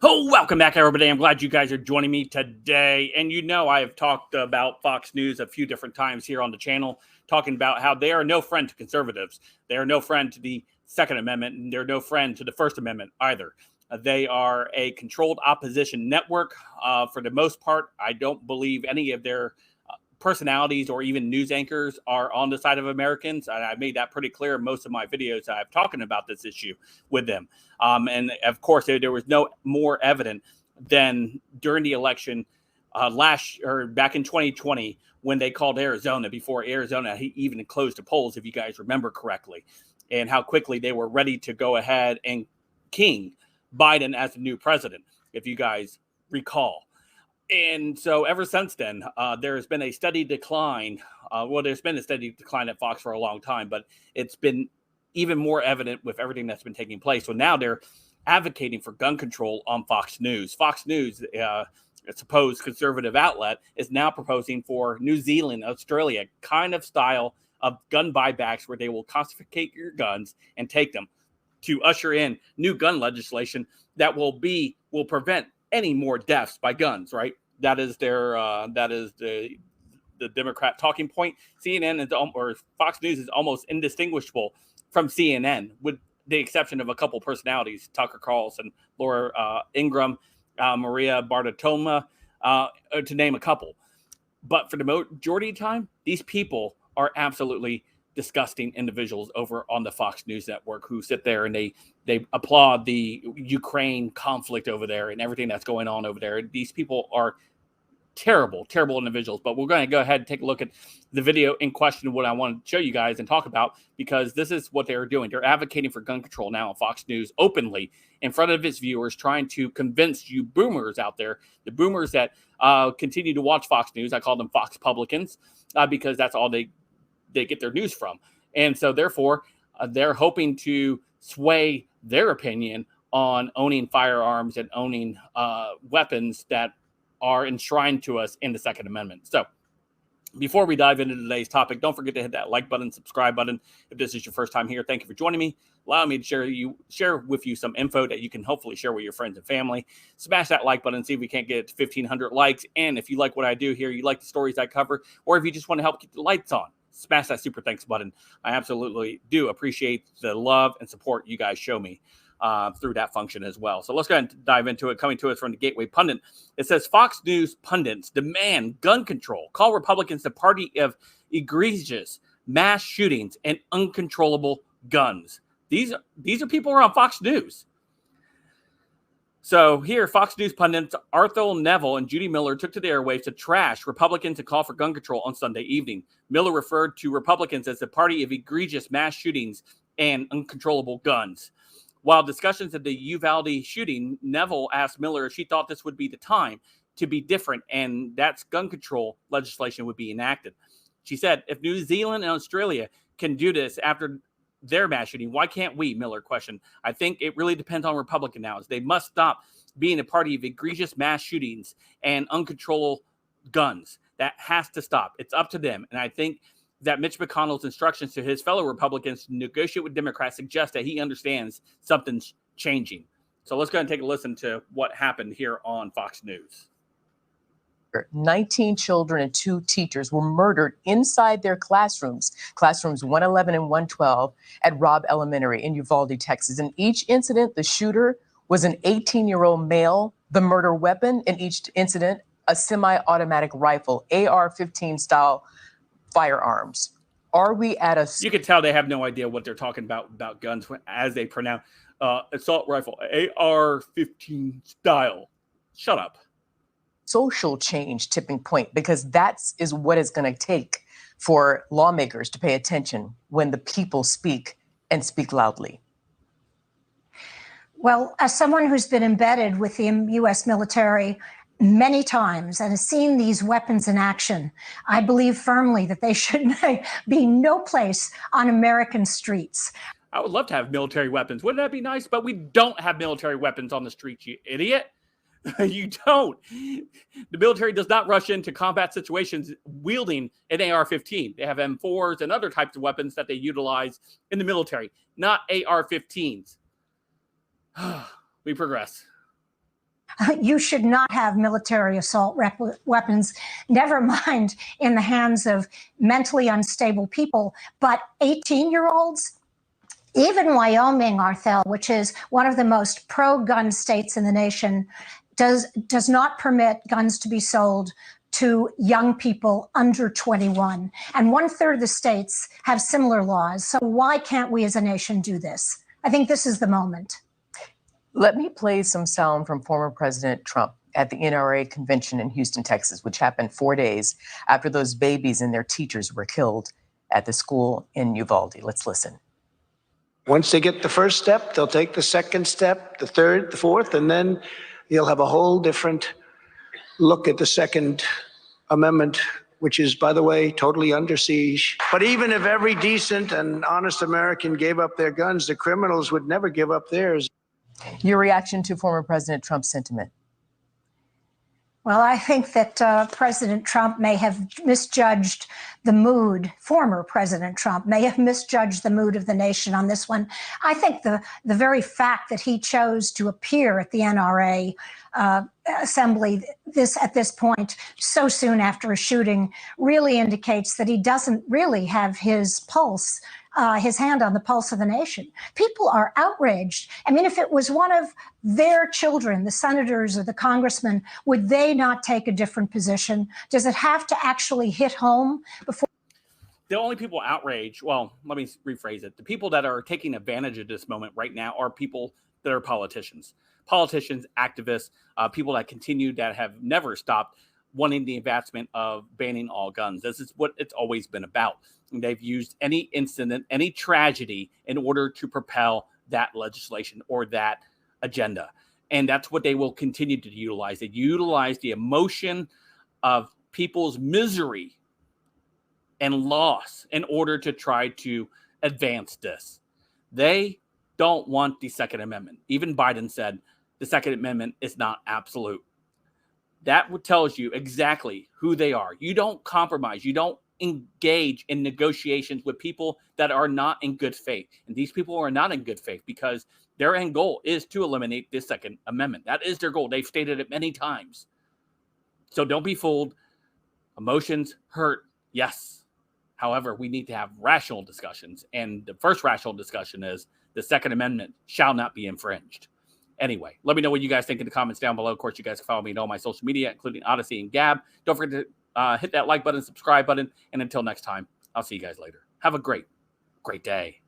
Oh, welcome back, everybody. I'm glad you guys are joining me today. And I have talked about Fox News a few different times here on the channel, talking about how they are no friend to conservatives. They are no friend to the Second Amendment, and they're no friend to the First Amendment either. They are a controlled opposition network. For the most part, I don't believe any of their personalities or even news anchors are on the side of Americans. And I made that pretty clear in most of my videos I've talking about this issue with them. And of course, there was no more evident than during the election back in 2020 when they called Arizona before Arizona even closed the polls, if you guys remember correctly, and how quickly they were ready to go ahead and king Biden as the new president, if you guys recall. And so ever since then, there's been a steady decline. There's been a steady decline at Fox for a long time, but it's been even more evident with everything that's been taking place. So now they're advocating for gun control on Fox News. Fox News, a supposed conservative outlet, is now proposing for New Zealand, Australia kind of style of gun buybacks where they will confiscate your guns and take them to usher in new gun legislation that will prevent any more deaths by guns, right? That is the Democrat talking point. CNN or Fox News is almost indistinguishable from CNN, with the exception of a couple personalities, Tucker Carlson, Laura Ingraham, Maria Bartiromo, to name a couple. But for the majority of the time, these people are absolutely disgusting individuals over on the Fox News network who sit there and they applaud the Ukraine conflict over there and everything that's going on over there. These people are terrible, terrible individuals. But we're going to go ahead and take a look at the video in question, what I want to show you guys and talk about, because this is what they're doing. They're advocating for gun control now on Fox News openly in front of its viewers, trying to convince you boomers out there, the boomers that continue to watch Fox News. I call them Fox publicans because that's all they get their news from. And so therefore, they're hoping to sway their opinion on owning firearms and owning weapons that are enshrined to us in the Second Amendment. So before we dive into today's topic, don't forget to hit that like button, subscribe button. If this is your first time here, thank you for joining me. Allow me to share with you some info that you can hopefully share with your friends and family. Smash that like button, see if we can't get it to 1,500 likes. And if you like what I do here, you like the stories I cover, or if you just want to help keep the lights on, smash that super thanks button. I absolutely do appreciate the love and support you guys show me through that function as well. So let's go ahead and dive into it. Coming to us from the Gateway Pundit, it says Fox News pundits demand gun control, call Republicans the party of egregious mass shootings and uncontrollable guns. These are people who are on Fox News. So here, Fox News pundits Arthur Neville and Judy Miller took to the airwaves to trash Republicans and call for gun control on Sunday evening. Miller referred to Republicans as the party of egregious mass shootings and uncontrollable guns. While discussions of the Uvalde shooting, Neville asked Miller if she thought this would be the time to be different and that gun control legislation would be enacted. She said, if New Zealand and Australia can do this after their mass shooting, why can't we? Miller questioned. I think it really depends on Republican now. They must stop being a party of egregious mass shootings and uncontrollable guns. That has to stop. It's up to them. And I think that Mitch McConnell's instructions to his fellow Republicans to negotiate with Democrats suggest that he understands something's changing. So let's go ahead and take a listen to what happened here on Fox News. 19 children and 2 teachers were murdered inside their classrooms 111 and 112 at Robb Elementary in Uvalde, Texas. In each incident, the shooter was an 18-year-old male. The murder weapon in each incident, a semi-automatic rifle, AR-15 style firearms. Are we at a... You can tell they have no idea what they're talking about guns as they pronounce assault rifle, AR-15 style. Shut up. Social change tipping point, because that is what it's going to take for lawmakers to pay attention when the people speak and speak loudly. Well, as someone who's been embedded with the U.S. military many times and has seen these weapons in action, I believe firmly that they should be no place on American streets. I would love to have military weapons. Wouldn't that be nice? But we don't have military weapons on the streets, you idiot. You don't. The military does not rush into combat situations wielding an AR-15. They have M4s and other types of weapons that they utilize in the military, not AR-15s. We progress. You should not have military assault weapons, never mind in the hands of mentally unstable people. But 18-year-olds, even Wyoming, Arthel, which is one of the most pro-gun states in the nation, does not permit guns to be sold to young people under 21. And 1/3 of the states have similar laws. So why can't we as a nation do this? I think this is the moment. Let me play some sound from former President Trump at the NRA convention in Houston, Texas, which happened 4 days after those babies and their teachers were killed at the school in Uvalde. Let's listen. Once they get the first step, they'll take the second step, the third, the fourth, and then you'll have a whole different look at the Second Amendment, which is, by the way, totally under siege. But even if every decent and honest American gave up their guns, the criminals would never give up theirs. Your reaction to former President Trump's sentiment? Well, I think that President Trump may have misjudged the mood. Former President Trump may have misjudged the mood of the nation on this one. I think the very fact that he chose to appear at the NRA assembly at this point so soon after a shooting really indicates that he doesn't really have his pulse. His hand on the pulse of the nation. People are outraged. I mean, if it was one of their children, the senators or the congressmen, would they not take a different position? Does it have to actually hit home before? The only people outraged, well, let me rephrase it. The people that are taking advantage of this moment right now are people that are politicians, activists, people that continue that have never stopped wanting the advancement of banning all guns. This is what it's always been about. And they've used any incident, any tragedy in order to propel that legislation or that agenda. And that's what they will continue to utilize. They utilize the emotion of people's misery and loss in order to try to advance this. They don't want the Second Amendment. Even Biden said the Second Amendment is not absolute. That tells you exactly who they are. You don't compromise. You don't engage in negotiations with people that are not in good faith. And these people are not in good faith because their end goal is to eliminate the Second Amendment. That is their goal. They've stated it many times. So don't be fooled. Emotions hurt, yes. However, we need to have rational discussions. And the first rational discussion is the Second Amendment shall not be infringed. Anyway, let me know what you guys think in the comments down below. Of course, you guys can follow me on all my social media, including Odysee and Gab. Don't forget to hit that like button, subscribe button. And until next time, I'll see you guys later. Have a great day.